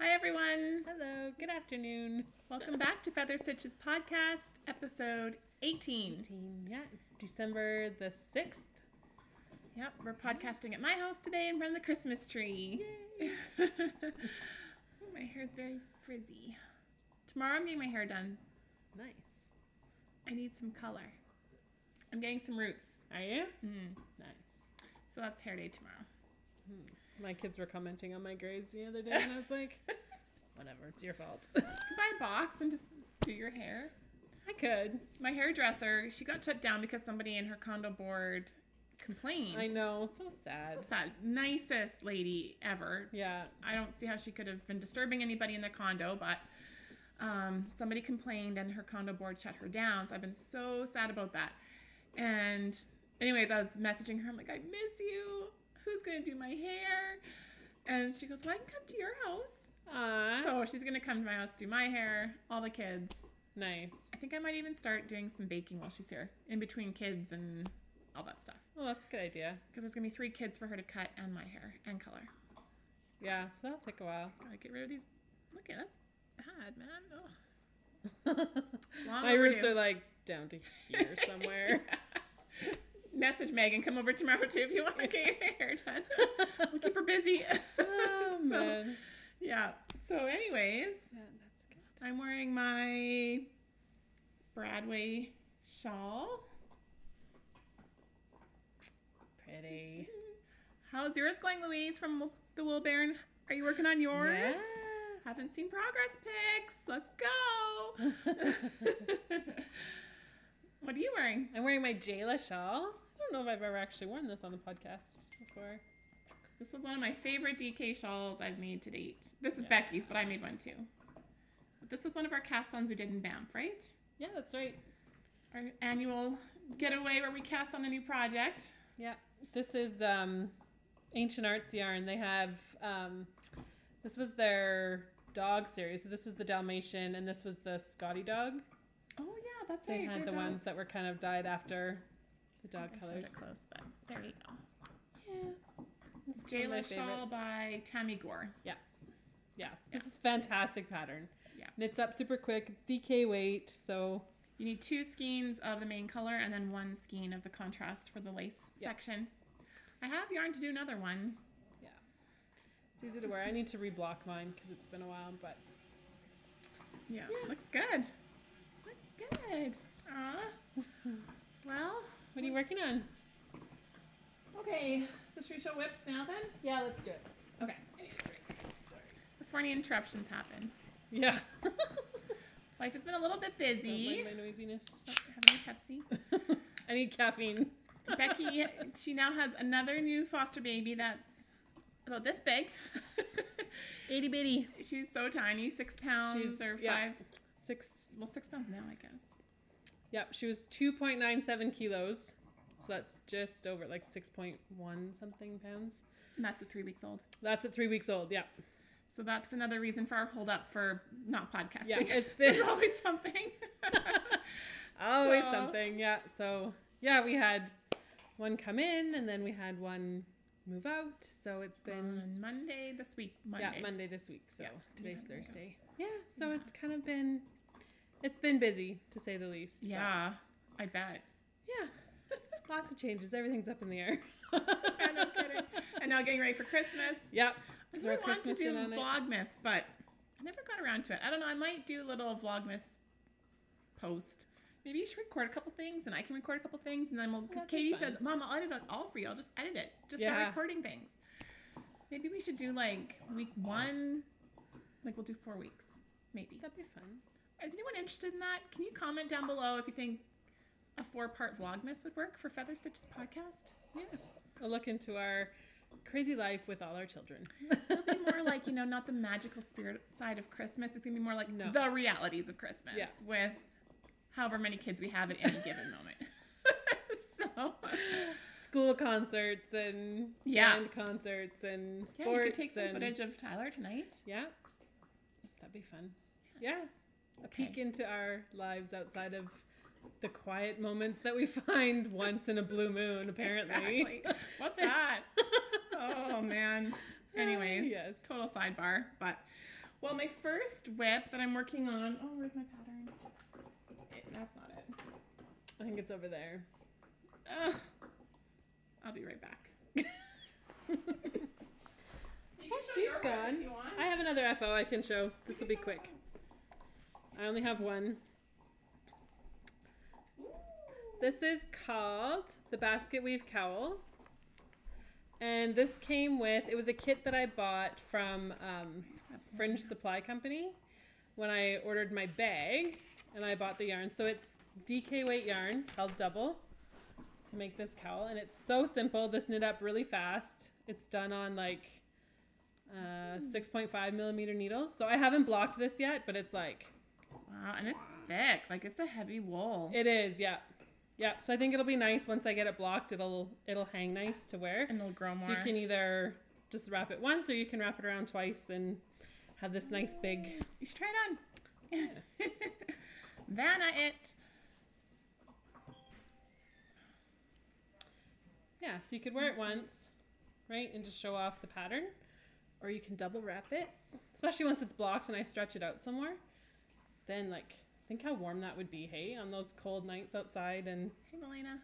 Hi, everyone. Hello, good afternoon. Welcome back to Feather Stitches Podcast, episode 18. Yeah, it's December the 6th. Yep, we're podcasting at my house today in front of the Christmas tree. Yay! My hair is very frizzy. Tomorrow I'm getting my hair done. Nice. I need some color. I'm getting some roots. Are you? Nice. So that's hair day tomorrow. My kids were commenting on my grays the other day, and I was like, whatever, it's your fault. You can buy a box and just do your hair. I could. My hairdresser, she got shut down because somebody in her condo board complained. I know, so sad. So sad. Nicest lady ever. Yeah. I don't see how she could have been disturbing anybody in their condo, but somebody complained and her condo board shut her down. So I've been so sad about that. And anyways, I was messaging her. I'm like, I miss you. Who's going to do my hair? And she goes, well, I can come to your house. Aww. So she's going to come to my house, do my hair, all the kids. Nice. I think I might even start doing some baking while she's here, in between kids and all that stuff. Well, that's a good idea. Because there's going to be 3 kids for her to cut and my hair and color. Yeah, so that'll take a while. Gotta get rid of these. Look at that's bad, man. Ugh. My roots are like down to here somewhere. Message Megan, come over tomorrow too if you want to get your hair done. We'll keep her busy. Oh, man. Yeah. So anyways, Yeah, that's good. I'm wearing my Bradway shawl. Pretty. How's yours going, Louise, from the Wool Baron? Are you working on yours? Yeah. Haven't seen progress pics. Let's go. What are you wearing? I'm wearing my Jayla shawl. I don't know if I've ever actually worn this on the podcast before. This was one of my favorite DK shawls I've made to date. This is Becky's, but I made one too. But this was one of our cast-ons we did in Banff, right? Yeah, that's right. Our annual getaway where we cast on a new project. Yeah, this is Ancient Arts Yarn. They have, this was their dog series. So this was the Dalmatian and this was the Scotty dog. Oh yeah, that's They right. had the ones that were kind of dyed after the dog I showed colors. it close, but there you go. Yeah. This is one of my Jayla shawl favorites. by Tammy Gore. Yeah, this is fantastic pattern. Yeah. Knits up super quick. It's DK weight, so... You need 2 skeins of the main color and then 1 skein of the contrast for the lace section. I have yarn to do another one. Yeah. It's easy to wear. I need to reblock mine because it's been a while, but... Yeah, looks good. Looks good. Well, What are you working on? okay. So should we show whips now then? Yeah, let's do it. Okay. Sorry. Before any interruptions happen. Yeah. Life has been a little bit busy. Don't mind my noisiness. Having a Pepsi. I need caffeine. Becky, she now has another new foster baby that's about this big. Itty bitty. She's so tiny, 6 pounds or 5. 6. Well, 6 pounds now, I guess. Yep, she was 2.97 kilos. So that's just over like 6.1 something pounds. And that's at 3 weeks old. That's at 3 weeks old, yeah. So that's another reason for our hold up for not podcasting. Yeah, it's been There's always something. always something, yeah. So, yeah, we had one come in and then we had one move out. So it's been on Monday this week. Monday. Yeah, Monday this week. So today's Yeah, Thursday. Yeah, so it's kind of been, it's been busy to say the least. Yeah, I bet. Yeah. Lots of changes. Everything's up in the air. Yeah, no kidding. And now getting ready for Christmas. Yep. I really want to do Vlogmas, but I never got around to it. I don't know. I might do a little Vlogmas post. Maybe you should record a couple things, and I can record a couple things, and then we'll. Because Katie says, "Mom, I'll edit it all for you. I'll just edit it. Just start recording things." Maybe we should do like week 1. Like we'll do 4 weeks, maybe. That'd be fun. Is anyone interested in that? Can you comment down below if you think a 4-part Vlogmas would work for Feather Stitches podcast? Yeah. I'll look into our crazy life with all our children. It'll be more like, not the magical spirit side of Christmas. It's going to be more like the realities of Christmas with however many kids we have at any given moment. So school concerts and band concerts and sports. Yeah, you could take some footage of Tyler tonight. Yeah. That'd be fun. Yes. A peek into our lives outside of the quiet moments that we find once in a blue moon, apparently. Exactly. What's that? Oh, man. Anyways, yes. Total sidebar. But Well, my first whip that I'm working on. Oh, where's my pattern? That's not it. I think it's over there. I'll be right back. Oh, she's gone. I have another FO I can show. This will be quick. I only have one. This is called the Basket Weave Cowl. And this came with, it was a kit that I bought from Fringe Supply Company when I ordered my bag, and I bought the yarn. So it's DK weight yarn, held double, to make this cowl. And it's so simple. This knit up really fast. It's done on like 6.5 millimeter needles. So I haven't blocked this yet, but it's like... Wow, and it's thick. Like, it's a heavy wool. It is, yeah. Yeah, so I think it'll be nice once I get it blocked. It'll hang nice to wear. And it'll grow more. So you can either just wrap it once or you can wrap it around twice and have this nice big... You should try it on. Yeah. Vanna it. Yeah, so you could wear it once, right, and just show off the pattern. Or you can double wrap it, especially once it's blocked and I stretch it out somewhere. Then, like, think how warm that would be, hey, on those cold nights outside. And hey, Melina.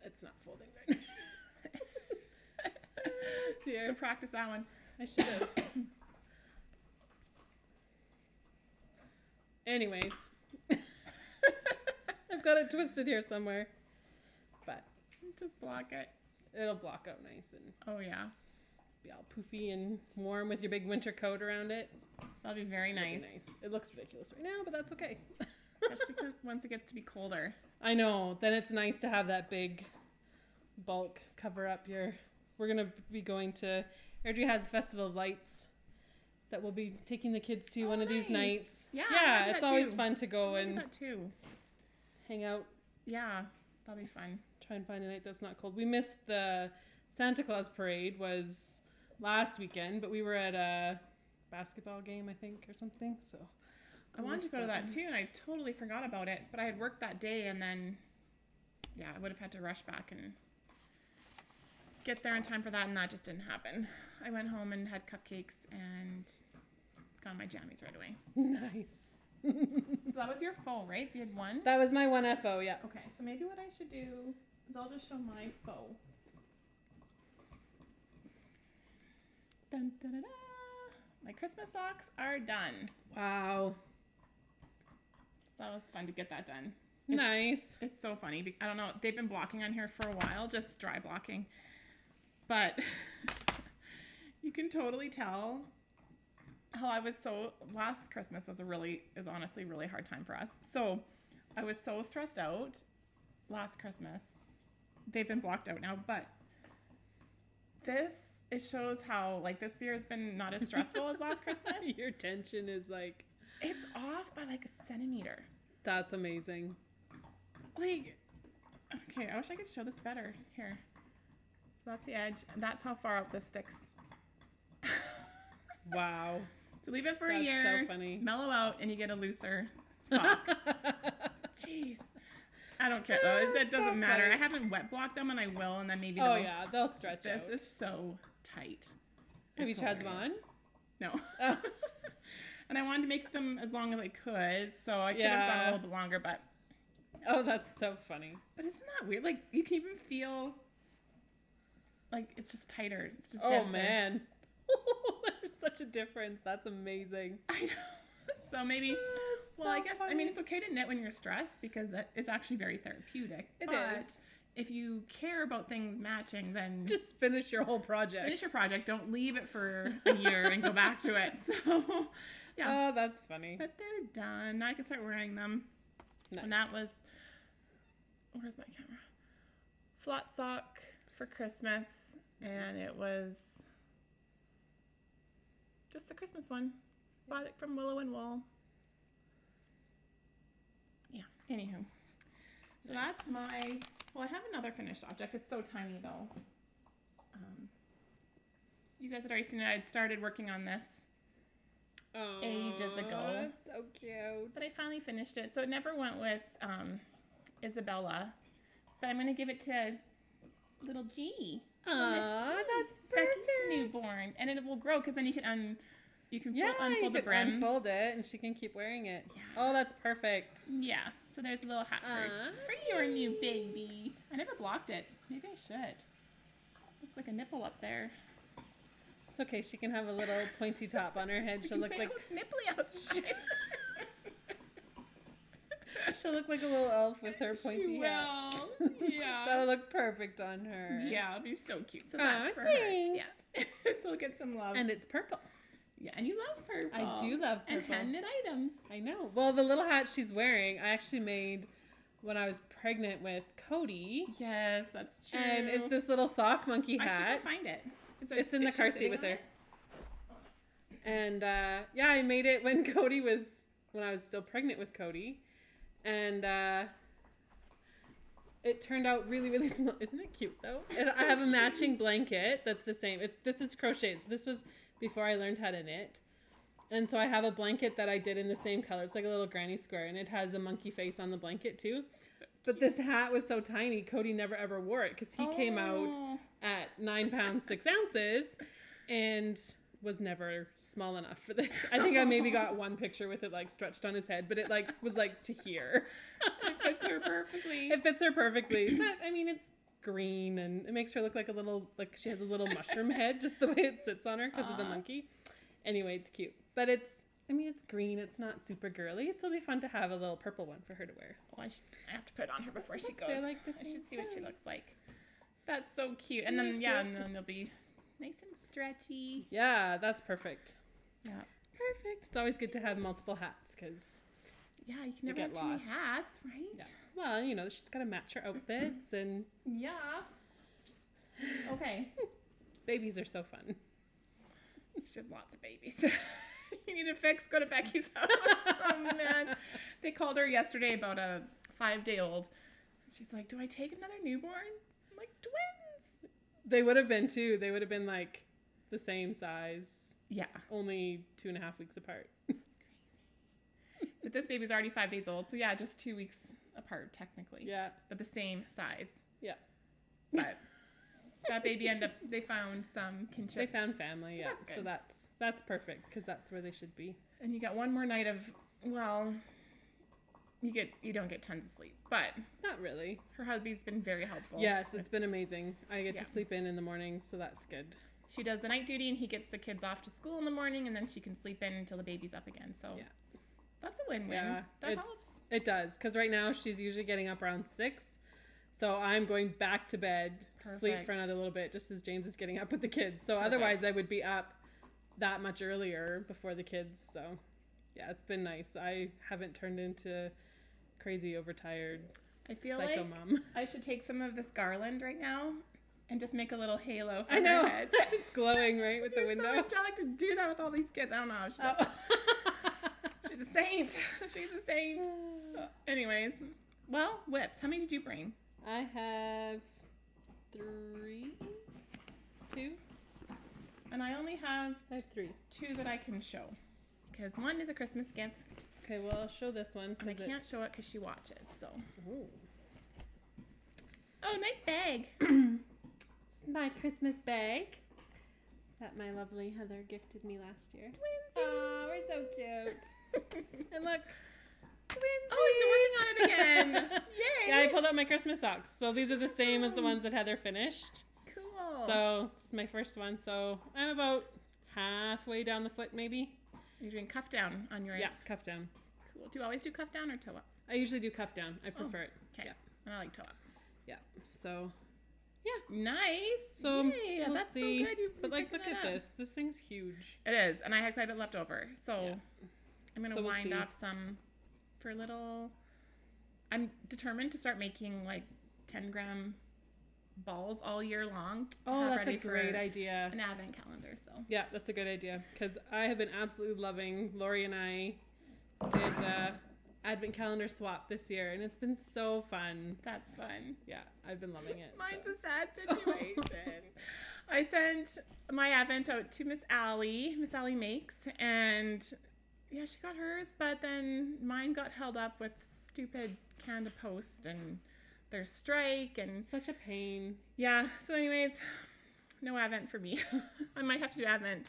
It's not folding right now. Dear. Should practice that one. I should have. Anyways. I've got it twisted here somewhere. But just block it. It'll block out nice and oh yeah. Be all poofy and warm with your big winter coat around it. That'll be very nice. It looks ridiculous right now, but that's okay. Especially once it gets to be colder. I know. Then it's nice to have that big bulk cover up your... We're going to be going to... Airdrie has a Festival of Lights that we'll be taking the kids to one of these nights. Yeah, it's always fun to go and do that too. Hang out. Yeah, that'll be fun. Try and find a night that's not cold. We missed the Santa Claus parade was last weekend, but we were at a basketball game, I think, or something. So I wanted to go to that too, and I totally forgot about it. But I had worked that day, and then yeah, I would have had to rush back and get there in time for that, and that just didn't happen. I went home and had cupcakes and got my jammies right away. Nice. So that was your faux, right? So you had one? That was my one FO, yeah. Okay, so maybe what I should do is I'll just show my faux. Dun, dun, dun, dun. My Christmas socks are done. Wow. So it was fun to get that done. Nice. It's so funny. I don't know. They've been blocking on here for a while, just dry blocking. But you can totally tell how I was so... Last Christmas was honestly a really hard time for us. So I was so stressed out last Christmas. They've been blocked out now, but it shows how, like, this year has been not as stressful as last Christmas. Your tension is, like... It's off by, like, a centimeter. That's amazing. Like, okay, I wish I could show this better. Here. So that's the edge. And that's how far out this sticks. Wow. So leave it for a year. That's so funny. Mellow out, and you get a looser sock. Jeez. I don't care, though. It doesn't matter. Funny. I haven't wet blocked them, and I will, and then maybe yeah, they'll stretch out. This is so tight. Have you tried them on? No. Oh. And I wanted to make them as long as I could, so I could have gone a little bit longer, but... Oh, that's so funny. But isn't that weird? Like, you can even feel... Like, it's just tighter. It's just denser. Oh, man. There's such a difference. That's amazing. I know. So maybe... Well, I guess, funny. I mean, it's okay to knit when you're stressed because it's actually very therapeutic. It is. If you care about things matching, then... Just finish your whole project. Finish your project. Don't leave it for a year and go back to it. So, yeah. Oh, that's funny. But they're done. Now I can start wearing them. Nice. And that was... Where's my camera? Flat sock for Christmas. And it was... just the Christmas one. Bought it from Willow and Wool. Yeah, anywho. So that's my... Well, I have another finished object. It's so tiny, though. You guys had already seen it. I'd started working on this ages ago. That's so cute. But I finally finished it. So it never went with Isabella. But I'm going to give it to little G. Aww, that's perfect. Becky's newborn. And it will grow because then you can You can unfold the brim. Unfold it, and she can keep wearing it. Yeah. Oh, that's perfect. Yeah. So there's a little hat for your new baby. I never blocked it. Maybe I should. Looks like a nipple up there. It's okay. She can have a little pointy top on her head. She'll look like it's nipply outside. She'll look like a little elf with her pointy hat. Yeah. That'll look perfect on her. Yeah, it'll be so cute. So that's for her. Yeah. So we'll get some love. And it's purple. Yeah, and you love purple. I do love purple. And hand-knit items. I know. Well, the little hat she's wearing, I actually made when I was pregnant with Cody. Yes, that's true. And it's this little sock monkey hat. I should go find it. It's in the car seat with her. And yeah, I made it when I was still pregnant with Cody. And it turned out really, really small. Isn't it cute though? I have a matching blanket that's the same. This is crocheted. So this was before I learned how to knit. And so I have a blanket that I did in the same color. It's like a little granny square, and it has a monkey face on the blanket too. So but this hat was so tiny, Cody never ever wore it because he came out at 9 pounds 6 ounces and was never small enough for this. I think I maybe got one picture with it like stretched on his head, but it like was like to here. It fits her perfectly. It fits her perfectly. But I mean, it's green and it makes her look like a little, like she has a little mushroom head just the way it sits on her because of the monkey. Anyway, it's cute. But it's green. It's not super girly, so it'll be fun to have a little purple one for her to wear. Well, I have to put it on her before she goes. Like I should see what she looks like. That's so cute. And then, and then they'll be nice and stretchy. Yeah, that's perfect. Yeah. Perfect. It's always good to have multiple hats because you can never have too many hats, right? Yeah. Well, she's got to match her outfits and... Yeah. Okay. Babies are so fun. She has lots of babies. You need a fix, go to Becky's house. Oh, man. They called her yesterday about a 5-day-old. She's like, do I take another newborn? I'm like, twins. They would have been, too. They would have been, like, the same size. Yeah. Only 2.5 weeks apart. That's crazy. But this baby's already 5 days old. So, yeah, just 2 weeks apart, technically. Yeah. But the same size. Yeah. But... that baby they found some kinship. They found family, so yeah. That's good. So that's perfect because that's where they should be. And you got one more night of, well, you don't get tons of sleep, but not really. Her hubby's been very helpful. Yes, it's been amazing. I get to sleep in the morning, so that's good. She does the night duty, and he gets the kids off to school in the morning, and then she can sleep in until the baby's up again. So that's a win-win. Yeah, that helps. It does, because right now she's usually getting up around 6. So I'm going back to bed to sleep for another little bit just as James is getting up with the kids. So otherwise I would be up that much earlier before the kids. So yeah, it's been nice. I haven't turned into crazy overtired psycho mom. I should take some of this garland right now and just make a little halo for her head. It's glowing right with the window. So angelic to do that with all these kids. I don't know how she does it. She's a saint. She's a saint. Anyways, well, whips. How many did you bring? I have 3, 2. And I only have 3. 2 that I can show. Because one is a Christmas gift. Okay, well, I'll show this one. And I can't show it because she watches, so. Ooh. Oh, nice bag. This is my Christmas bag that my lovely Heather gifted me last year. Twinsies. Oh, we're so cute. And look. Twinsies. Oh, you've been working on it again. Yay. Yeah, I pulled out my Christmas socks. So these are the same as the ones that Heather finished. Cool. So this is my first one. So I'm about halfway down the foot, maybe. You're doing cuff down on yours. Yeah, cuff down. Cool. Do you always do cuff down or toe up? I usually do cuff down. I prefer it. Okay. Yeah. And I like toe up. Yeah. So, yeah. Nice. So yay. We'll that's see. so good. But like, look at this. This thing's huge. It is. And I had quite a bit left over. So I'm going to we'll wind off some for little... I'm determined to start making like 10-gram balls all year long. Oh, that's a great idea. An advent calendar. So yeah, that's a good idea because I have been absolutely loving. Lori and I did advent calendar swap this year, and it's been so fun. That's fun. Yeah, I've been loving it. Mine's a sad situation. I sent my advent out to Miss Allie. Miss Allie Makes, and yeah, she got hers, but then mine got held up with stupid Canada Post and their strike and such a pain. Yeah. So anyways, no advent for me. I might have to do advent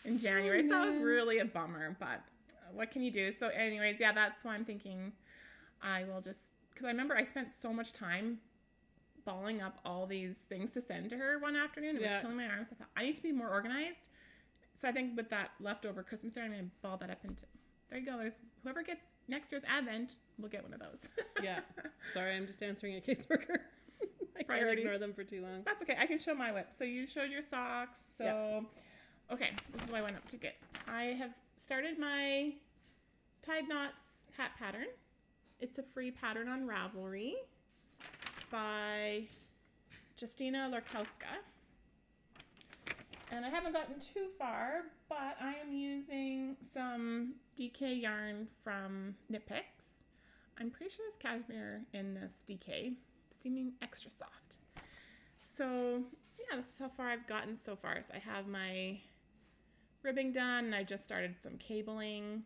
in January. So that was really a bummer, but what can you do? So anyways, yeah, that's why I'm thinking I will just, because I remember I spent so much time balling up all these things to send to her one afternoon. It was killing my arms. I thought, I need to be more organized. So I think with that leftover Christmas dinner, I'm going to ball that up into, there you go. There's whoever gets next year's Advent will get one of those. Yeah. Sorry, I'm just answering a caseworker. I can't ignore them for too long. That's okay. I can show my whip. So you showed your socks. So, okay, this is what I went up to get. I have started my tied knots hat pattern. It's a free pattern on Ravelry by Justina Larkowska. And I haven't gotten too far, but I am using some DK yarn from Knit Picks. I'm pretty sure there's cashmere in this DK, seeming extra soft. So yeah, this is how far I've gotten so far. So I have my ribbing done, and I just started some cabling.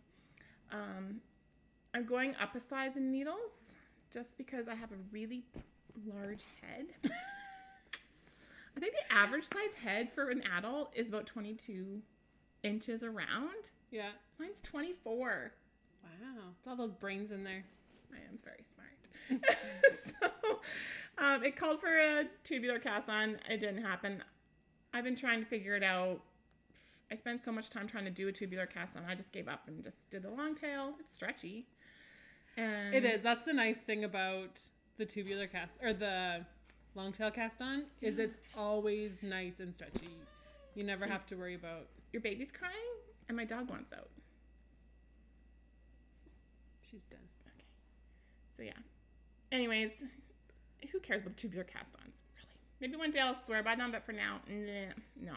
I'm going up a size in needles just because I have a really large head. I think the average size head for an adult is about 22 inches around. Yeah. Mine's 24. Wow. It's all those brains in there. I am very smart. So it called for a tubular cast on. It didn't happen. I've been trying to figure it out. I spent so much time trying to do a tubular cast on. I just gave up and just did the long tail. It's stretchy. And it is. That's the nice thing about the tubular cast or the long tail cast on is it's always nice and stretchy. You never have to worry about your baby's crying and my dog wants out. She's done. Okay. So yeah. Anyways, who cares about the tubular cast ons? Really? Maybe one day I'll swear by them, but for now, no.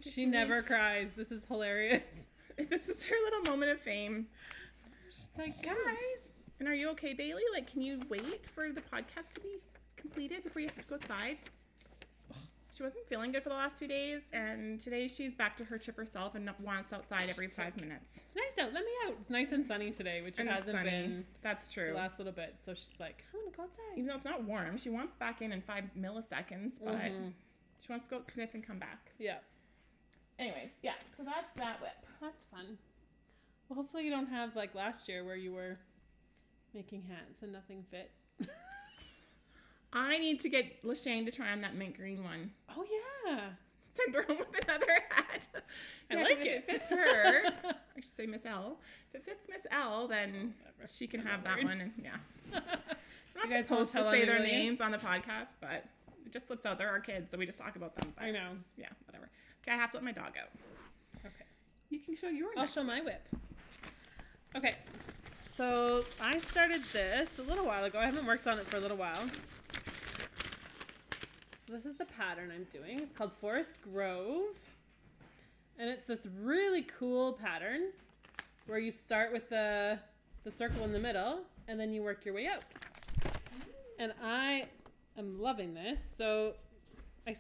She never cries. This is hilarious. This is her little moment of fame. She's like, guys. And are you okay, Bailey? Like, can you wait for the podcast to be completed before you have to go outside? She wasn't feeling good for the last few days, and today she's back to her chipper self and wants outside every 5 minutes. It's nice out. Let me out. It's nice and sunny today, which it hasn't been. That's true. The last little bit. So she's like, I want to go outside. Even though it's not warm, she wants back in 5 milliseconds, but she wants to go sniff and come back. Yeah. Anyways, yeah. So that's that whip. That's fun. Well, hopefully you don't have like last year where you were making hats and nothing fit. I need to get Lashane to try on that mint green one. Oh, yeah. Send her home with another hat. I like it. If it fits her, I should say Miss L. If it fits Miss L, then she can have that one. And yeah. I'm not supposed to say their names on the podcast, but it just slips out. They're our kids, so we just talk about them. But I know. Yeah, whatever. Okay, I have to let my dog out. Okay. You can show your I'll show my whip. Okay. So I started this a little while ago. I haven't worked on it for a little while. So this is the pattern I'm doing. It's called Forest Grove. And it's this really cool pattern where you start with the circle in the middle and then you work your way out. And I am loving this. So I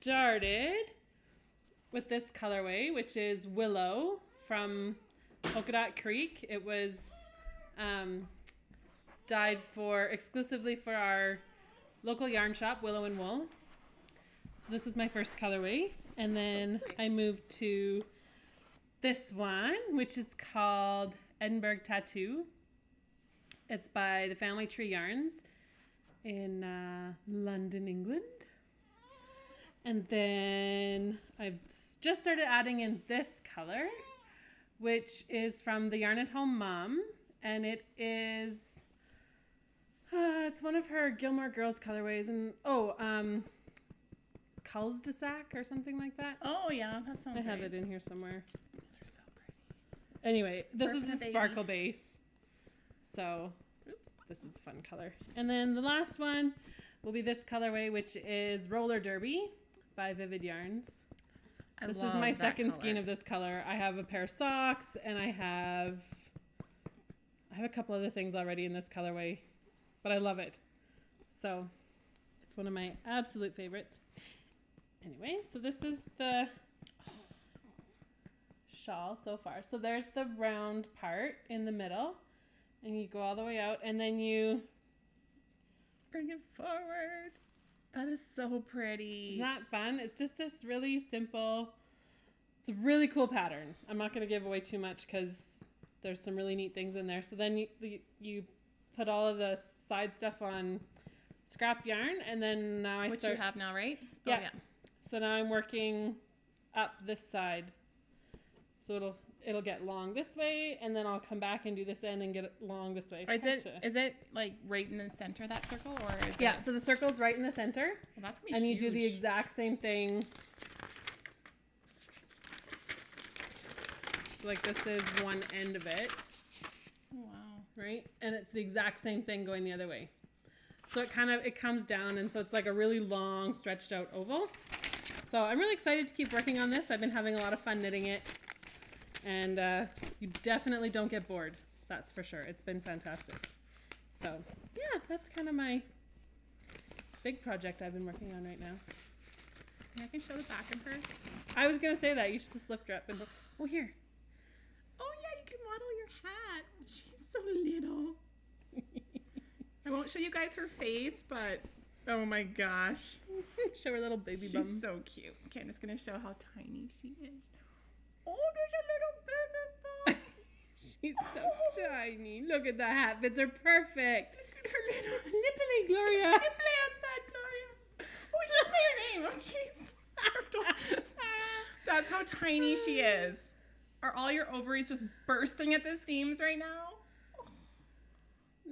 started with this colorway, which is Willow from Polka Dot Creek. It was dyed exclusively for our local yarn shop, Willow and Wool. So this was my first colorway. And then I moved to this one, which is called Edinburgh Tattoo. It's by the Family Tree Yarns in London, England. And then I've just started adding in this color, which is from the Yarn at Home Mom. And it is, it's one of her Gilmore Girls colorways. And, Culls de Sac or something like that. Oh, yeah, that sounds I have it in here somewhere. Those are so pretty. Anyway, this is the sparkle base. So, this is a fun color. And then the last one will be this colorway, which is Roller Derby by Vivid Yarns. This is my second skein of this color. I have a pair of socks, and I have a couple other things already in this colorway, but I love it. So, it's one of my absolute favorites. Anyway, so this is the shawl so far. So there's the round part in the middle, and you go all the way out, and then you bring it forward. That is so pretty. Isn't that fun? It's just this really simple, it's a really cool pattern. I'm not going to give away too much because there's some really neat things in there. So then you put all of the side stuff on scrap yarn, and then now Which you have now, right? Yeah. Oh, yeah. So now I'm working up this side. So it'll get long this way, and then I'll come back and do this end and get it long this way. Is it like right in the center, that circle, or is Yeah, so the circle's right in the center. Well, that's gonna be and huge. You do the exact same thing. So like this is one end of it. Oh, wow. Right? And it's the exact same thing going the other way. So it comes down, and so it's like a really long stretched out oval. So I'm really excited to keep working on this. I've been having a lot of fun knitting it. And you definitely don't get bored. That's for sure. It's been fantastic. So yeah, that's kind of my big project I've been working on right now. Yeah, I can show the back of her. I was going to say that. You should just lift her up and oh, here. Oh yeah, you can model your hat. She's so little. I won't show you guys her face, but oh my gosh. Show her little baby bum. She's so cute. Okay, I'm just going to show how tiny she is. Oh, there's a little baby bum. She's so tiny. Look at the hat. Fits her perfect. Look at her little. It's nipply, Gloria. It's nipply outside, Gloria. Oh, we should say her name. Oh, jeez. That's how tiny she is. Are all your ovaries just bursting at the seams right now?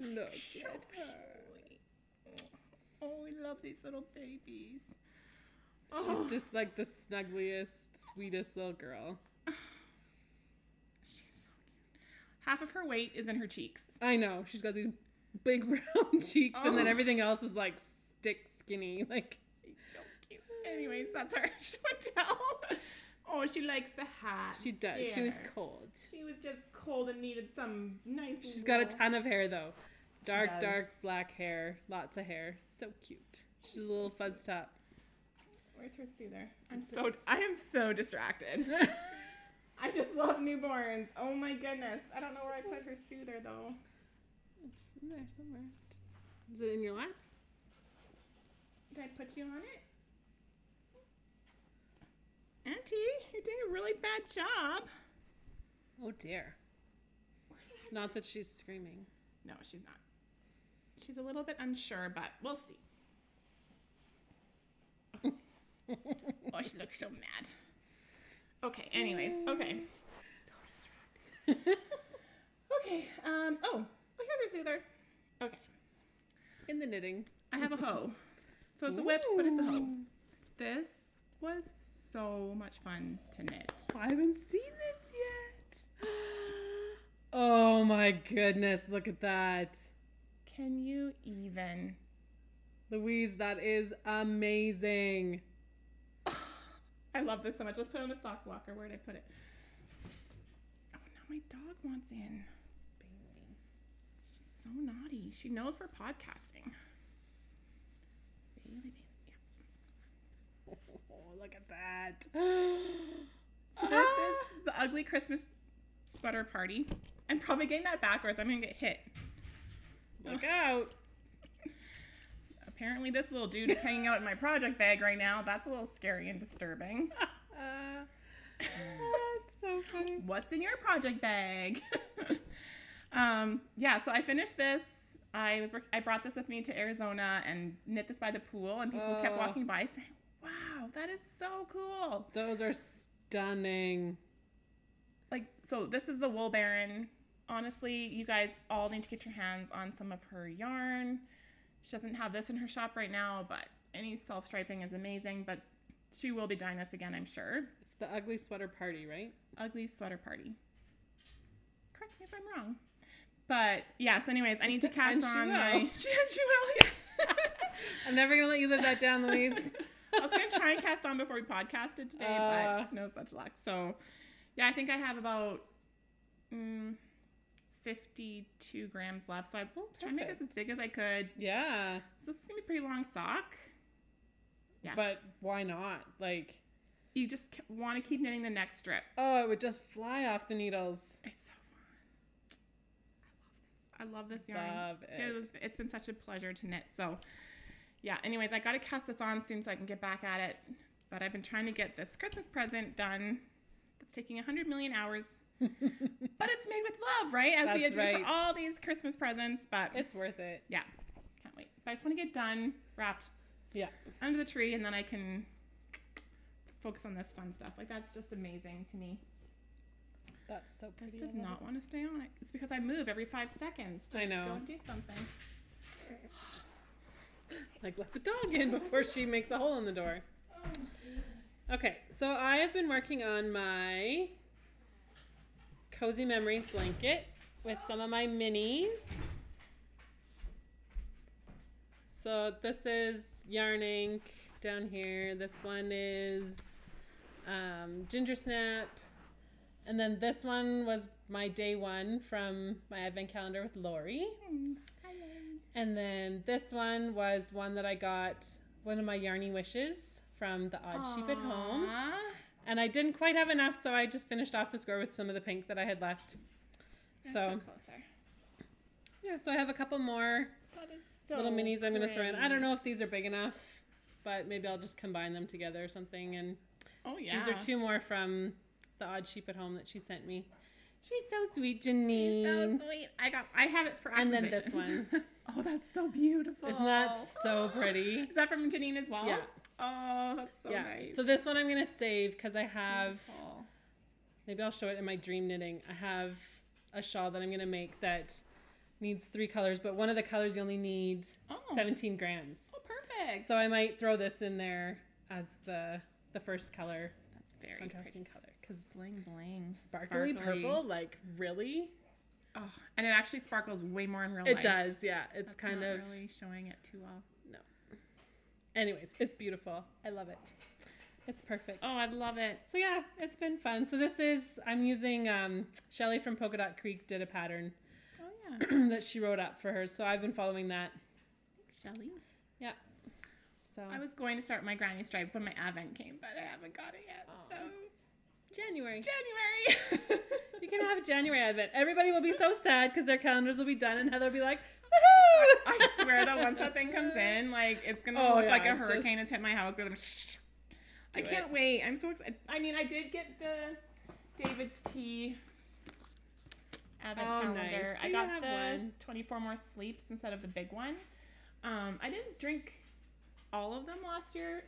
Look So at her. sweet. Oh, we love these little babies. She's just like the snuggliest, sweetest little girl. She's so cute. Half of her weight is in her cheeks. I know. She's got these big round cheeks, and then everything else is like stick skinny. Like, She's so cute. Anyways, that's her show and tell. Oh, she likes the hat. she does. Dear. She was cold. She was just cold and needed some nice. She's got a wool. ton of hair though. Dark, does. dark black hair. Lots of hair. So cute. She's a little so fuzz top. Where's her soother? I am so distracted. I just love newborns. Oh my goodness. I don't know where I put her soother though. It's in there somewhere. Is it in your lap? Did I put you on it? Auntie, you're doing a really bad job. Oh dear. Not that she's screaming. No, she's not. She's a little bit unsure, but we'll see. Oh, she looks so mad. Okay, anyways. Okay. So distracted. Okay. Oh, here's her soother. Okay. In the knitting. I have a hoe. So it's a whip, but it's a hoe. This was so much fun to knit. I haven't seen this yet. Oh my goodness, look at that. Can you even? Louise, that is amazing. I love this so much. Let's put it on the sock blocker. Where did I put it? Oh, now my dog wants in. Bailey. She's so naughty. She knows we're podcasting. Bailey. Yeah. Oh, look at that. So this is the ugly Christmas sweater party. I'm probably getting that backwards. I'm going to get hit. Look out. Apparently this little dude is hanging out in my project bag right now. That's a little scary and disturbing. That's so funny. What's in your project bag? Yeah, so I finished this. I brought this with me to Arizona and knit this by the pool, and people kept walking by saying, wow, that is so cool. Those are stunning. Like, so this is the Wool Baron. Honestly, you guys all need to get your hands on some of her yarn. She doesn't have this in her shop right now, but any self-striping is amazing. But she will be dying this again, I'm sure. It's the ugly sweater party, right? Ugly sweater party. Correct me if I'm wrong. But yeah, so anyways, I need to cast on my... She will, yeah. I'm never going to let you live that down, Louise. I was going to try and cast on before we podcasted today, but no such luck. So yeah, I think I have about 52 grams left. So I was trying to make this as big as I could. Yeah. So this is going to be a pretty long sock. Yeah. But why not? Like, you just want to keep knitting the next strip. oh, it would just fly off the needles. It's so fun. I love this yarn. Love it. It's been such a pleasure to knit. So Yeah, anyways, I got to cast this on soon so I can get back at it. But I've been trying to get this Christmas present done. It's taking 100 million hours. But it's made with love, right? As we do for all these Christmas presents. But it's worth it. Yeah. Can't wait. But I just want to get done, wrapped under the tree, and then I can focus on this fun stuff. Like, that's just amazing to me. That's so pretty. This does not want to stay on it. It's because I move every 5 seconds to go and do something. Like, let the dog in before she makes a hole in the door. Okay, so I have been working on my Cozy Memories blanket with some of my minis. So this is yarn ink down here. This one is ginger snap. And then this one was my day one from my advent calendar with Lori. And then this one was one that I got, one of my yarny wishes from the Odd Sheep at Home. And I didn't quite have enough, so I just finished off the score with some of the pink that I had left. So closer. Yeah, so I have a couple more little minis I'm going to throw in. I don't know if these are big enough, but maybe I'll just combine them together or something. And these are 2 more from the Odd Sheep at Home that she sent me. She's so sweet, Janine. She's so sweet. I have it for acquisitions. And then this one. Oh, that's so beautiful. Isn't that so pretty? Is that from Janine as well? Yeah. Oh, that's so nice. So this one I'm going to save because I have, maybe I'll show it in my dream knitting. I have a shawl that I'm going to make that needs 3 colors, but one of the colors you only need 17 grams. Oh, perfect. So I might throw this in there as the first color. That's very contrasting color. Because bling bling. Sparkly purple, like really? Oh, and it actually sparkles way more in real life. It does, yeah. It's That's kind not of really showing it too well. No. Anyways, it's beautiful. I love it. It's perfect. Oh, I love it. So yeah, it's been fun. So this is, I'm using, Shelly from Polka Dot Creek did a pattern that she wrote up for her. So I've been following that. Thanks, Shelly. Yeah. So I was going to start my granny stripe when my advent came, but I haven't got it yet. So January. You can have January advent. Everybody will be so sad because their calendars will be done, and Heather will be like, woohoo! I swear that once that thing comes in, like, it's going to look like a hurricane has hit my house. I can't wait. I'm so excited. I mean, I did get the David's Tea advent calendar. Nice. I got the 24 more sleeps instead of the big one. I didn't drink all of them last year.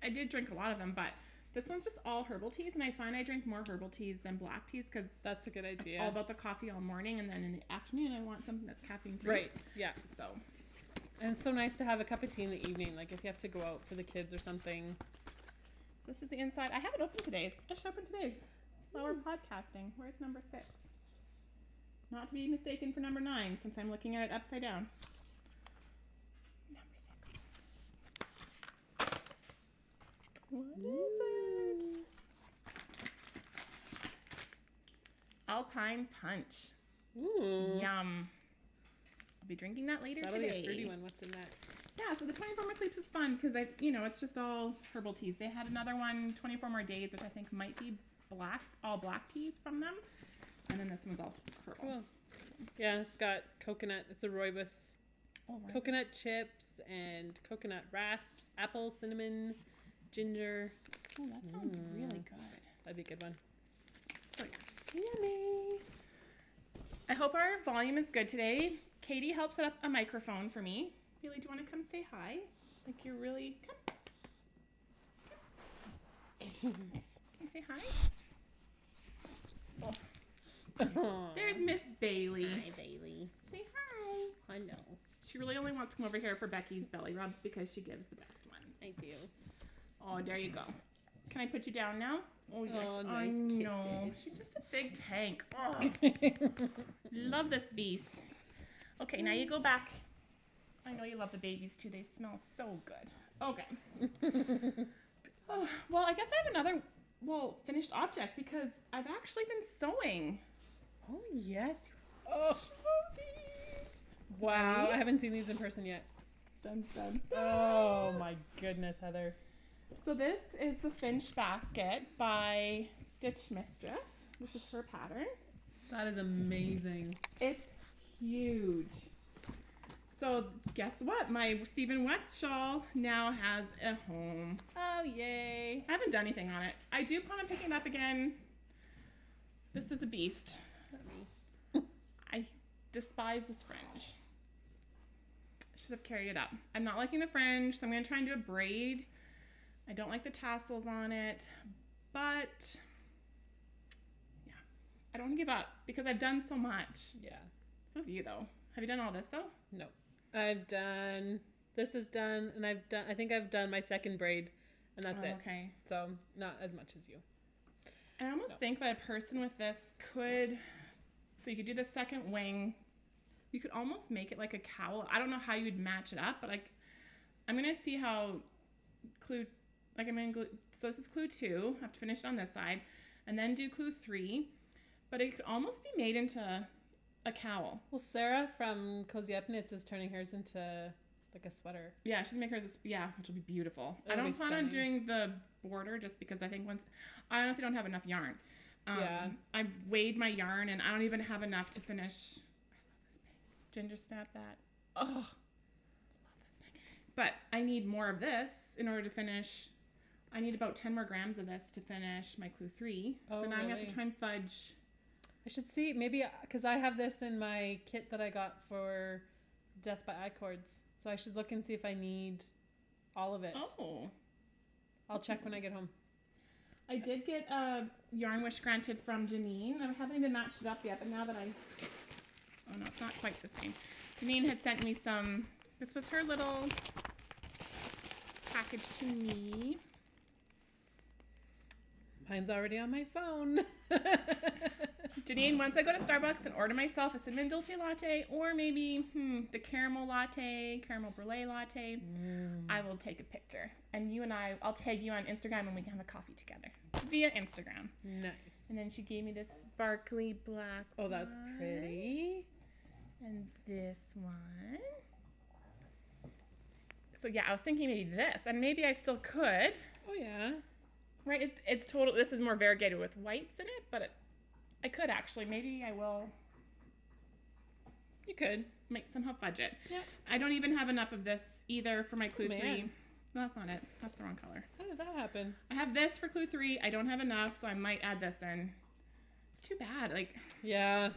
I did drink a lot of them, but this one's just all herbal teas, and I find I drink more herbal teas than black teas because that's a good idea. I'm all about the coffee all morning, and then in the afternoon I want something that's caffeine free. Right. Yeah. So, and it's so nice to have a cup of tea in the evening, like if you have to go out for the kids or something. So this is the inside. I haven't opened today's. I should open today's while we're podcasting. Where's number 6? Not to be mistaken for number 9, since I'm looking at it upside down. What is it? Alpine Punch. Ooh. Yum. I'll be drinking that later today. That'll be a fruity one. What's in that? Yeah, so the 24 more sleeps is fun because it's just all herbal teas. They had another one, 24 more days, which I think might be all black teas from them. And then this one's all herbal. Cool. Yeah, it's got coconut. It's a rooibos. Coconut chips and coconut rasps, apple, cinnamon, ginger. Oh, that sounds really good. That'd be a good one. So yeah. Yummy. I hope our volume is good today. Katie helped set up a microphone for me. Haley, do you want to come say hi? Like you're really... Come. Can you say hi? Oh. There's Miss Bailey. Hi, Bailey. Say hi. Hello. She really only wants to come over here for Becky's belly rubs because she gives the best ones. I do. Oh, there you go. Can I put you down now? Oh, yes. Oh, nice kisses. She's just a big tank. Oh. Love this beast. Okay, now you go back. I know you love the babies too. They smell so good. Okay. Oh, well, I guess I have another, finished object because I've actually been sewing. Oh, yes. Oh. Wow. Right? I haven't seen these in person yet. Dun, dun, dun. Oh, my goodness, Heather. So this is the Finch basket by Stitch Mistress. This is her pattern. That is amazing. It's huge. So guess what? My Stephen West shawl now has a home. Oh, yay. I haven't done anything on it. I do plan on picking it up again. This is a beast. Not me. I despise this fringe. I should have carried it up. I'm not liking the fringe, so I'm going to try and do a braid. I don't like the tassels on it, but yeah, I don't want to give up because I've done so much. Yeah. So have you, though. Have you done all this, though? No. This is done, and I think I've done my second braid, and that's it. Okay. So not as much as you. I almost think that a person with this could, so you could do the second wing. You could almost make it like a cowl. I don't know how you would match it up, but I'm going to see how so this is clue 2. I have to finish it on this side and then do clue 3, but it could almost be made into a cowl. Well, Sarah from Cozy Up Knits is turning hers into like a sweater. Yeah, she's making hers, which will be beautiful. I It'll don't be plan on stunning. doing the border just because I think I honestly don't have enough yarn. Yeah. I weighed my yarn and I don't even have enough to finish. I love this bag. Ginger snap that. Oh, love this bag. But I need more of this in order to finish. I need about 10 more grams of this to finish my clue 3. Oh, so now I'm going to have really? to try and fudge. I should see, maybe, because I have this in my kit that I got for Death by Eye Cords. So I should look and see if I need all of it. Oh. I'll check when I get home. I did get a yarn wish granted from Janine. I haven't even matched it up yet, but now that oh no, it's not quite the same. Janine had sent me this was her little package to me. Mine's already on my phone. Janine, once I go to Starbucks and order myself a cinnamon dolce latte or maybe the caramel brulee latte, I will take a picture. And I'll tag you on Instagram and we can have a coffee together via Instagram. Nice. And then she gave me this sparkly black Oh, that's one. pretty. And this one. So yeah, I was thinking maybe this, and maybe I still could. Oh, yeah. Right, it's total. This is more variegated with whites in it, but I could actually. Maybe I will. You could. Somehow fudge it. Yeah. I don't even have enough of this either for my clue 3. Man. No, that's not it. That's the wrong color. How did that happen? I have this for clue 3. I don't have enough, so I might add this in. It's too bad. Yeah.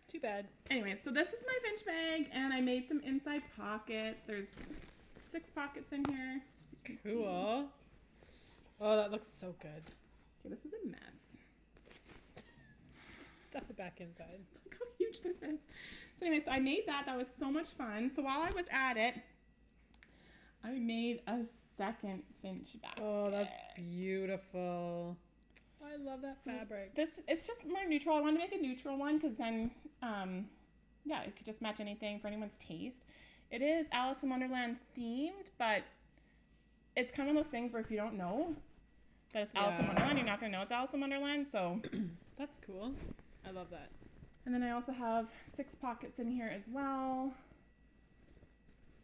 Too bad. Anyway, so this is my Finch bag, and I made some inside pockets. There's 6 pockets in here. Cool. Oh, that looks so good. Okay, this is a mess. Stuff it back inside. Look how huge this is. So anyway, so I made that. That was so much fun. So while I was at it, I made a second Finch basket. Oh, that's beautiful. I love that fabric. It's just more neutral. I wanted to make a neutral one because then, it could just match anything for anyone's taste. It is Alice in Wonderland themed, but it's kind of one of those things where if you don't know that it's Alice in Wonderland, you're not going to know it's Alice in Wonderland. So That's cool. I love that. And then I also have 6 pockets in here as well.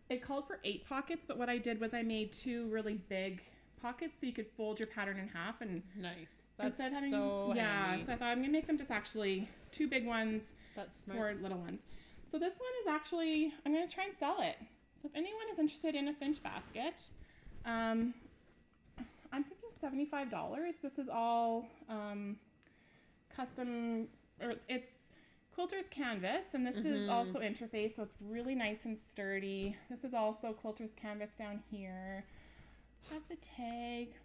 It called for 8 pockets, but what I did was I made 2 really big pockets so you could fold your pattern in half and Nice. That's instead of having, so handy. so I thought I'm gonna make them just actually 2 big ones, That's smart. 4 little ones. So this one is actually, I'm gonna try and sell it. So if anyone is interested in a Finch basket, I'm thinking $75. This is all custom, or it's quilter's canvas, and this is also interface, so it's really nice and sturdy. This is also quilter's canvas down here. Have the tag,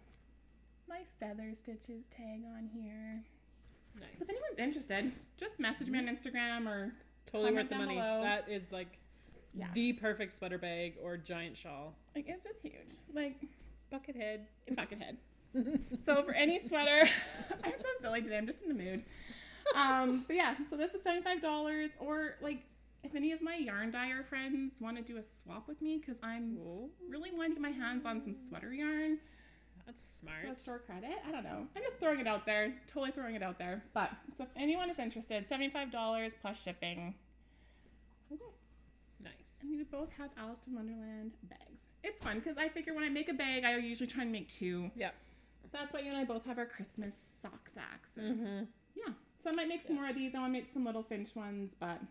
my feather stitches tag on here. Nice. So if anyone's interested, just message me on Instagram or Totally worth comment the down money. below. That is like the perfect sweater bag or giant shawl. It's just huge. Bucket head. Bucket head. So for any sweater, I'm so silly today. I'm just in the mood. But yeah, so this is $75. Or if any of my yarn dyer friends want to do a swap with me, because I'm really wanting to get my hands on some sweater yarn. That's smart. So store credit? I don't know. I'm just throwing it out there. Totally throwing it out there. But so if anyone is interested, $75 plus shipping for this. Nice. And we would both have Alice in Wonderland bags. It's fun because I figure when I make a bag, I usually try and make 2. Yeah. That's why you and I both have our Christmas sock sacks. And yeah. So I might make some more of these. I want to make some little Finch ones, but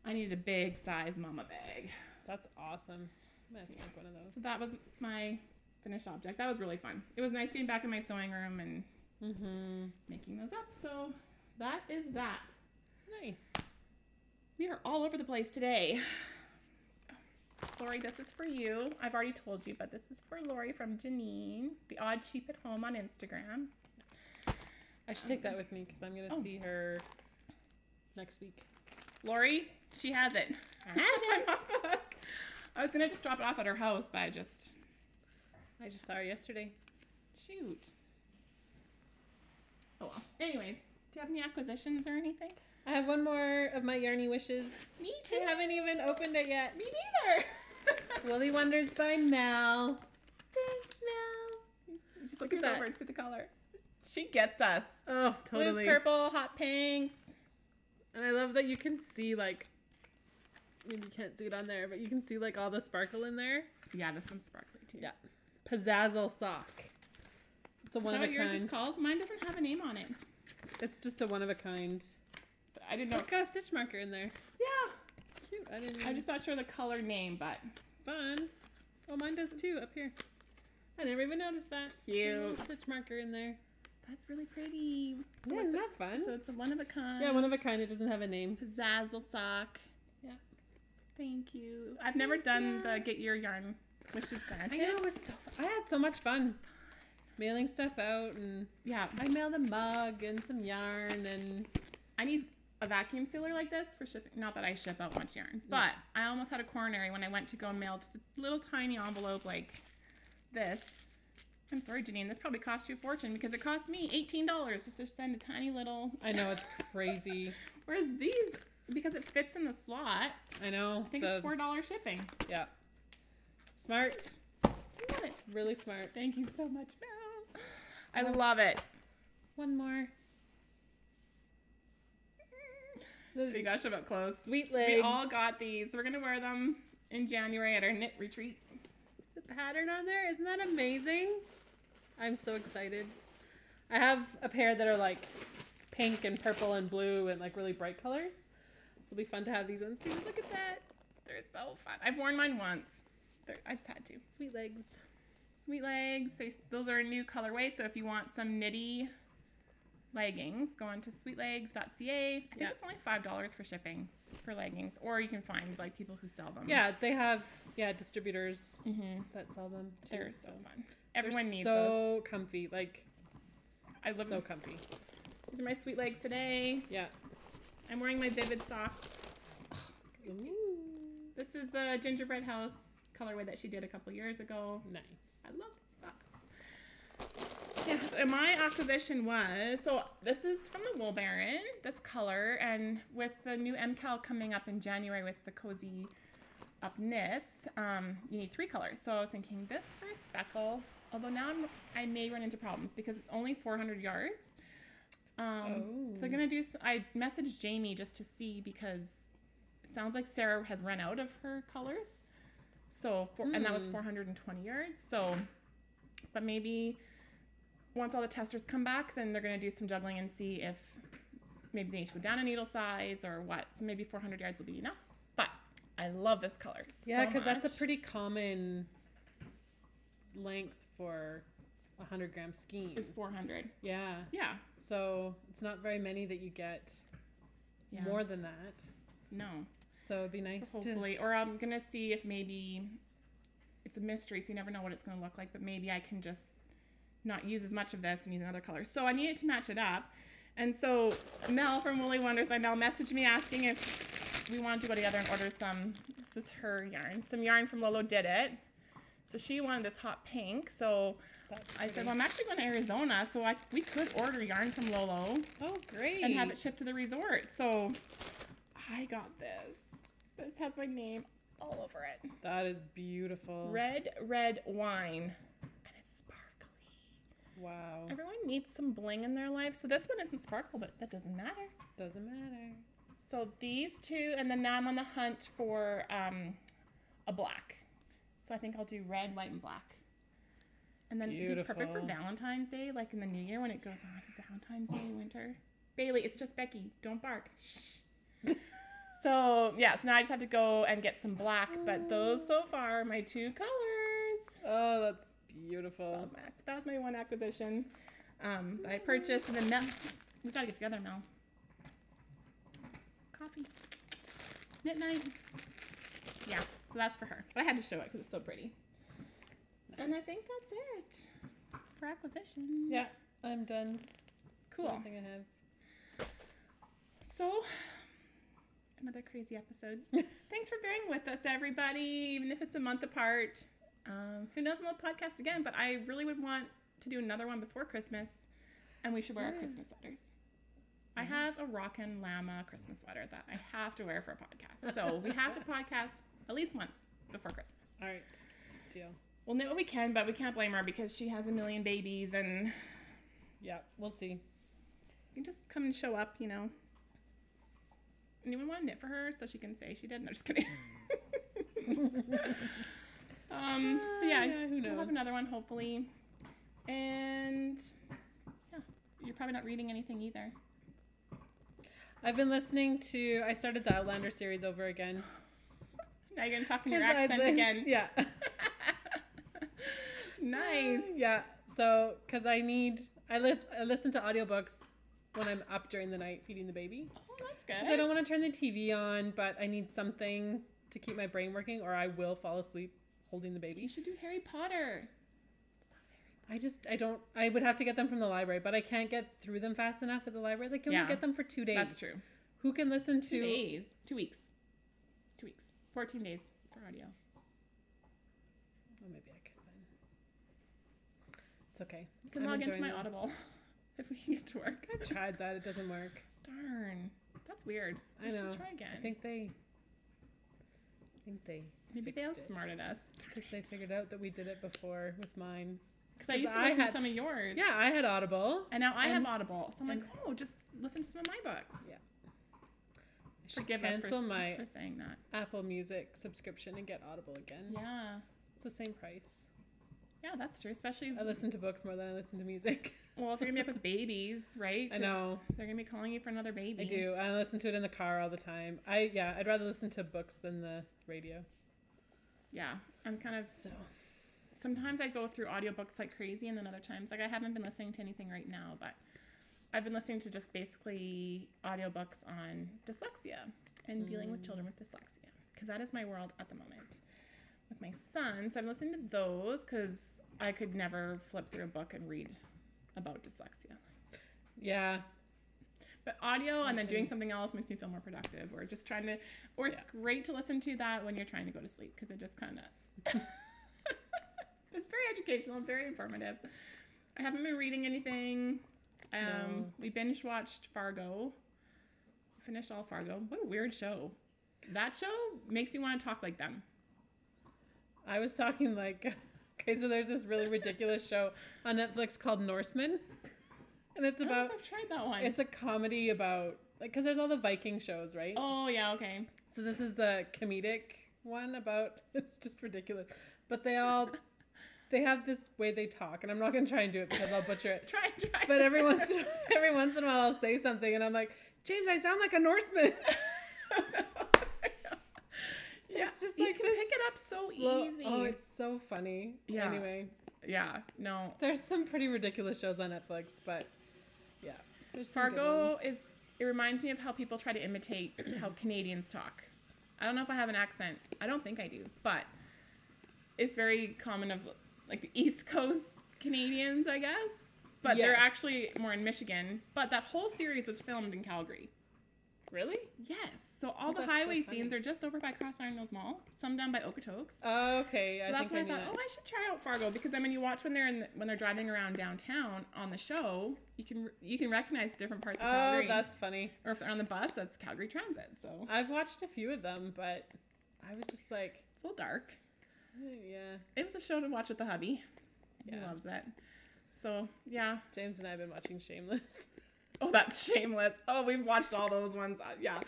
I needed a big size mama bag. That's awesome. I'm gonna have to make one of those. So that was my finished object. That was really fun. It was nice getting back in my sewing room and making those up. So that is that. Nice. We are all over the place today. Lori, this is for you. I've already told you, but this is for Lori from Janine, the Odd Sheep at Home on Instagram. Nice. I should take that with me because I'm going to see her next week. Lori, she has it. I have it. I was going to just drop it off at her house, but I just saw her yesterday. Shoot. Oh well. Anyways, do you have any acquisitions or anything? I have one more of my Yarny Wishes. Me too. I haven't even opened it yet. Me neither. Willy Wonders by Mel. Thanks, Mel. She flickers over to see the color. She gets us. Oh, totally. Blues, purple, hot pinks. And I love that you can see, like, maybe you can't see it on there, but you can see, like, all the sparkle in there. Yeah, this one's sparkly, too. Yeah. Pizzazzle sock. It's a one of a kind. Is that what yours is called? Mine doesn't have a name on it. It's just a one of a kind. I didn't know. It's got a stitch marker in there. Yeah. Cute. I didn't know. I'm just not sure the color name, but fun. Oh, mine does too, up here. I never even noticed that. Cute. A little stitch marker in there. That's really pretty. So yeah, isn't that fun? So it's a one of a kind. Yeah, one of a kind. It doesn't have a name. Pizzazzle sock. Yeah. Thank you. I've never done the Get Your Yarn Wishes granted. I know, it was so fun. I had so much fun. Mailing stuff out, and yeah, I mailed a mug and some yarn, and I need a vacuum sealer like this for shipping. Not that I ship out much yarn, but I almost had a coronary when I went to go mail just a little tiny envelope like this. I'm sorry, Janine, this probably cost you a fortune because it cost me $18 just to send a tiny little. I know, it's crazy. Whereas these, because it fits in the slot, I know. I think it's $4 shipping. Yeah. Smart. Love it. Really smart. Thank you so much, Mel. I love it. One more. You gosh, about clothes. Sweet Legs. We all got these. We're going to wear them in January at our knit retreat. The pattern on there, isn't that amazing? I'm so excited. I have a pair that are like pink and purple and blue and like really bright colors. So it'll be fun to have these ones too. Look at that. They're so fun. I've worn mine once. I just had to. Sweet Legs. Sweet Legs. Those are a new colorway. So if you want some knitty leggings, go on to sweetlegs.ca. I think it's only $5 for shipping for leggings, or you can find like people who sell them. Yeah, they have distributors that sell them too. They're so fun. Everyone needs those. So comfy. Like, I love so comfy. These are my Sweet Legs today. Yeah. I'm wearing my Vivid socks. Ooh. This is the Gingerbread House colorway that she did a couple years ago. Nice. I love these socks. Yeah, so my acquisition was, so this is from the Wool Baron, this color, and with the new MCAL coming up in January with the Cozy Up knits, you need 3 colors. So I was thinking this for a speckle, although now I may run into problems because it's only 400 yards. So I'm going to do, I messaged Jamie just to see because it sounds like Sarah has run out of her colors. So, and that was 420 yards. So, but maybe once all the testers come back, then they're going to do some juggling and see if maybe they need to go down a needle size or what. So maybe 400 yards will be enough. But I love this color. Yeah, because that's a pretty common length for 100 gram skein. Is 400. Yeah. Yeah. So it's not very many that you get more than that. No. So it'd be nice so hopefully, or I'm going to see if maybe it's a mystery, so you never know what it's going to look like, but maybe I can just not use as much of this and use another color. So I needed to match it up. And so Mel from Woolly Wonders by Mel messaged me asking if we wanted to go together and order some, this is her yarn, some yarn from Lolo Did It. So she wanted this hot pink. So I said, well, I'm actually going to Arizona, so we could order yarn from Lolo. Oh, great. And have it shipped to the resort. So I got this. This has my name all over it. That is beautiful. Red, red wine. And it's sparkly. Wow. Everyone needs some bling in their life. So this one isn't sparkle, but that doesn't matter. Doesn't matter. So these two, and then now I'm on the hunt for a black. So I think I'll do red, white, and black. And then it'd be perfect for Valentine's Day, like in the new year when it goes on. Valentine's Day, winter. Bailey, it's just Becky. Don't bark. Shh. So now I just have to go and get some black, but those so far are my 2 colors. Oh, that's beautiful. So that was my one acquisition that I purchased, and then Mel, we gotta get together, Mel. Coffee. Knit night. Yeah, so that's for her. But I had to show it because it's so pretty. Nice. And I think that's it for acquisitions. Yeah, I'm done. Cool. I think I have. So, another crazy episode. Thanks for bearing with us, everybody, even if it's a month apart. Who knows when we'll podcast again, but I really would want to do another one before Christmas, and we should wear our Christmas sweaters. I have a Rockin' Llama Christmas sweater that I have to wear for a podcast. So we have to podcast at least once before Christmas. All right. Deal. We'll knit what we can, but we can't blame her because she has a million babies, and yeah, we'll see. You can just come and show up, you know. Anyone want to knit for her so she can say she did? No, just kidding. Who knows? We'll have another one hopefully. And yeah, you're probably not reading anything either. I've been listening to, I started the Outlander series over again. Now you're going to talk in your accent again. Yeah. Nice. Yeah. So, because I listen to audiobooks when I'm up during the night feeding the baby. Oh, that's good. Because I don't want to turn the TV on, but I need something to keep my brain working or I will fall asleep holding the baby. You should do Harry Potter. I would have to get them from the library, but I can't get through them fast enough at the library. Like, you only get them for 2 days. That's true. Who can listen to... 2 days. 2 weeks. 2 weeks. 14 days for audio. Oh, maybe I could then. It's okay. You can log into my Audible if we can get to work. I've tried that. It doesn't work. Darn. That's weird. I know. We should try again. I think they Maybe they outsmarted us. Because they figured out that we did it before with mine. Because I used to listen to some of yours. Yeah, I had Audible. And now I have Audible. So I'm like, just listen to some of my books. Yeah. Forgive us for saying that. Apple Music subscription and get Audible again. Yeah. It's the same price. Yeah, that's true. Especially... I listen to books more than I listen to music. Well, if you're going to be up with babies, right? I know. They're going to be calling you for another baby. I do. I listen to it in the car all the time. I'd rather listen to books than the radio. Yeah. I'm kind of... Sometimes I go through audiobooks like crazy, and then other times, like I haven't been listening to anything right now, but I've been listening to just basically audiobooks on dyslexia and dealing with children with dyslexia, because that is my world at the moment with my son. So I'm listening to those because I could never flip through a book and read about dyslexia. Yeah. But audio and then doing something else makes me feel more productive, or just trying to, or it's great to listen to that when you're trying to go to sleep, because it just kind of... It's very educational and very informative. I haven't been reading anything. We binge watched Fargo. Finished all Fargo. What a weird show. That show makes me want to talk like them. I was talking like, okay, so there's this really ridiculous show on Netflix called Norseman. And it's about... I don't know if I've tried that one. It's a comedy about, like, because there's all the Viking shows, right? Oh, yeah, okay. So this is a comedic one about, it's just ridiculous. But they have this way they talk, and I'm not going to try and do it because I'll butcher it. Try. But every once in a while I'll say something, and I'm like, James, I sound like a Norseman. Yeah, it's just like, you can pick it up so easy. Oh, it's so funny. Yeah. Anyway. Yeah, no. There's some pretty ridiculous shows on Netflix, but yeah. There's some Fargo it reminds me of how people try to imitate how Canadians talk. I don't know if I have an accent. I don't think I do, but it's very common of like the East Coast Canadians, I guess. But they're actually more in Michigan. But that whole series was filmed in Calgary. Really? Yes. So all the highway scenes are just over by Cross Iron Mills Mall. Some down by Okotoks. Oh, okay. That's why I thought, I should try out Fargo, because I mean, you watch when they're driving around downtown on the show, you can recognize different parts of Calgary. Oh, that's funny. Or if they're on the bus, that's Calgary Transit. So I've watched a few of them, but I was just like, it's a little dark. Yeah. It was a show to watch with the hubby. Yeah. He loves that. So, yeah. James and I have been watching Shameless. Oh, that's Shameless. Oh, we've watched all those ones. Yeah.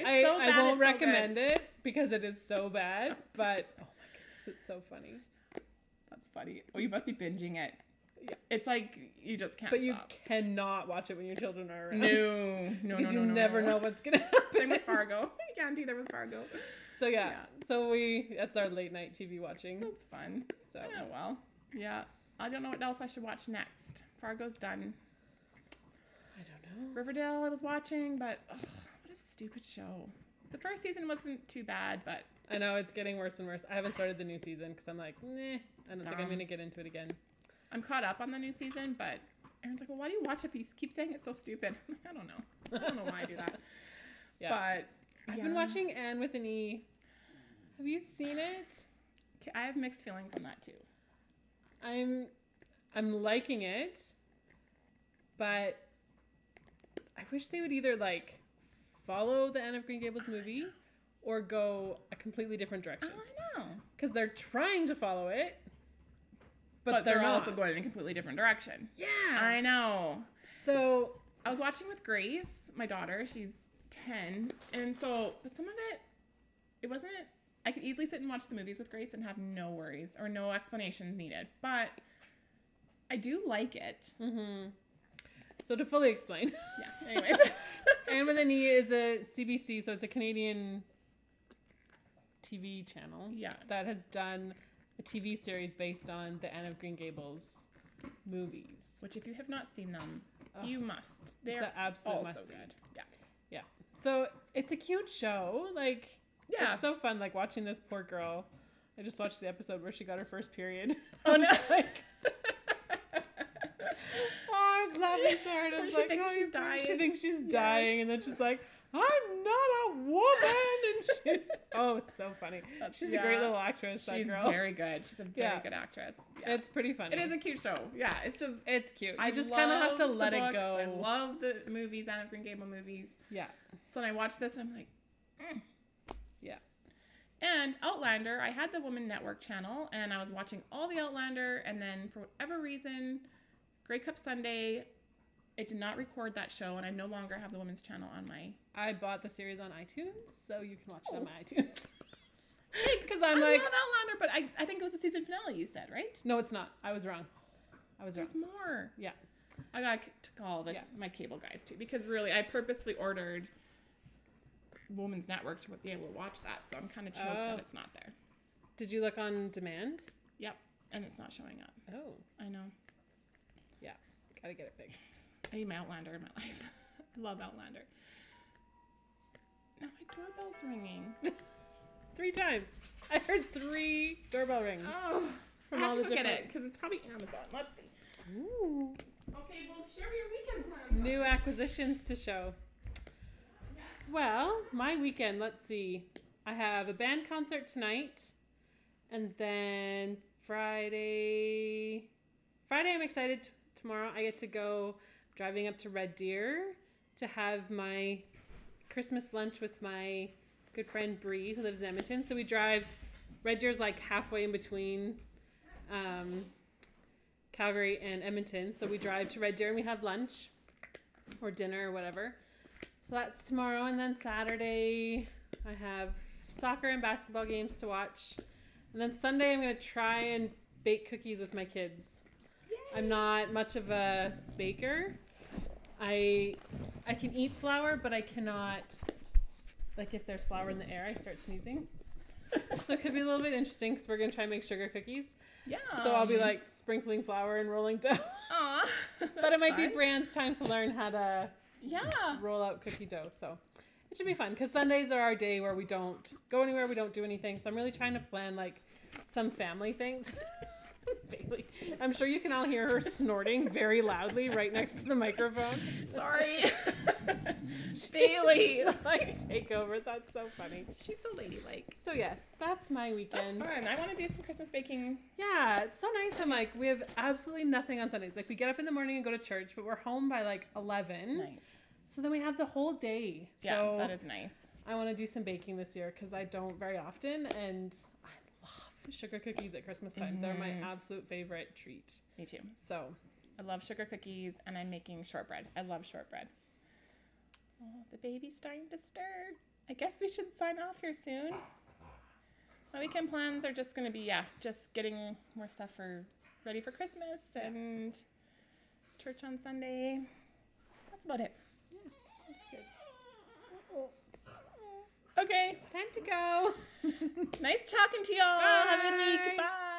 I won't recommend it because it is so bad, but oh my goodness, it's so funny. That's funny. Oh, you must be binging it. It's like you just can't But stop. you cannot watch it when your children are around. No. Because you never know what's going to happen. Same with Fargo. You can't either with Fargo. So so that's our late night TV watching. That's fun. So well, yeah. I don't know what else I should watch next. Fargo's done. I don't know. Riverdale I was watching, but what a stupid show. The first season wasn't too bad, but I know it's getting worse and worse. I haven't started the new season because I'm like, I don't think I'm going to get into it again. I'm caught up on the new season, but Aaron's like, well, why do you watch it if you keep saying it's so stupid? I don't know. I don't know why I do that. Yeah. But I've been watching Anne with an E. Have you seen it? Okay, I have mixed feelings on that too. I'm liking it, but I wish they would either like follow the Anne of Green Gables movie or go a completely different direction. Oh, I know. Because they're trying to follow it, but they're also going in a completely different direction. Yeah. I know. So I was watching with Grace, my daughter. She's 10. And but some of it wasn't, I could easily sit and watch the movies with Grace and have no worries or no explanations needed. But I do like it. Mm-hmm. So to fully explain. Yeah, anyways. Anne with an E is a CBC, so it's a Canadian TV channel that has done a TV series based on the Anne of Green Gables movies. Which if you have not seen them, you must. They're an absolute also must-see. good. Yeah. So it's a cute show. Like, it's so fun, like, watching this poor girl. I just watched the episode where she got her first period. Oh, no. I was laughing so hard. I was like, she's dying. She thinks she's dying. And then she's like, I'm not a woman. And she's, it's so funny. She's a great little actress, that She's girl. very good. She's a very good actress. Yeah. It's pretty funny. It is a cute show. Yeah, it's cute. I just kind of have to let it go. I love the movies, Anne of Green Gables movies. Yeah. So when I watch this, I'm like, Yeah. And Outlander, I had the Woman Network channel, and I was watching all the Outlander, and then for whatever reason, Grey Cup Sunday, it did not record that show, and I no longer have the Women's channel on my... I bought the series on iTunes, so you can watch it on my iTunes. Because I love Outlander, but I think it was the season finale you said, right? No, it's not. I was wrong. There's more. Yeah. I got to call my cable guys, too, because really, I purposely ordered Women's Network to be able to watch that, so I'm kind of choked that it's not there. Did you look on demand? Yep, and it's not showing up. Oh. I know. Yeah, gotta get it fixed. I need my Outlander in my life. I love Outlander. Now my doorbell's ringing. 3 times. I heard 3 doorbell rings. Oh, from I all have to the go different... get it, because it's probably Amazon. Let's see. Ooh. Okay, well, share your weekend plans. New acquisitions to show. Well, my weekend, let's see. I have a band concert tonight, and then Friday I'm excited. Tomorrow I get to go driving up to Red Deer to have my Christmas lunch with my good friend Bree, who lives in Edmonton. So we drive, Red Deer's like halfway in between Calgary and Edmonton. So we drive to Red Deer and we have lunch or dinner or whatever. So that's tomorrow, and then Saturday I have soccer and basketball games to watch. And then Sunday I'm going to try and bake cookies with my kids. Yay. I'm not much of a baker. I can eat flour, but I cannot, like if there's flour in the air, I start sneezing. So it could be a little bit interesting because we're going to try and make sugar cookies. Yeah. So I'll be like sprinkling flour and rolling dough. Aw, but it might be Brand's time to learn how to roll out cookie dough. So it should be fun because Sundays are our day where we don't go anywhere, we don't do anything. So I'm really trying to plan like some family things. Bailey, I'm sure you can all hear her snorting very loudly right next to the microphone. Sorry. Bailey. Like, take over. That's so funny. She's so ladylike. So yes, that's my weekend. That's fun. I want to do some Christmas baking. Yeah, it's so nice. I'm like, we have absolutely nothing on Sundays. Like, we get up in the morning and go to church, but we're home by like 11. Nice. So then we have the whole day. Yeah, so that is nice. I want to do some baking this year because I don't very often, and I love sugar cookies at Christmas time. Mm-hmm. They're my absolute favorite treat. Me too. So I love sugar cookies, and I'm making shortbread. I love shortbread. Oh, the baby's starting to stir. I guess we should sign off here soon. My weekend plans are just going to be, just getting more stuff for ready for Christmas and church on Sunday. That's about it. Yeah, that's good. Okay. Time to go. Nice talking to y'all. Bye. Have a good week. Bye.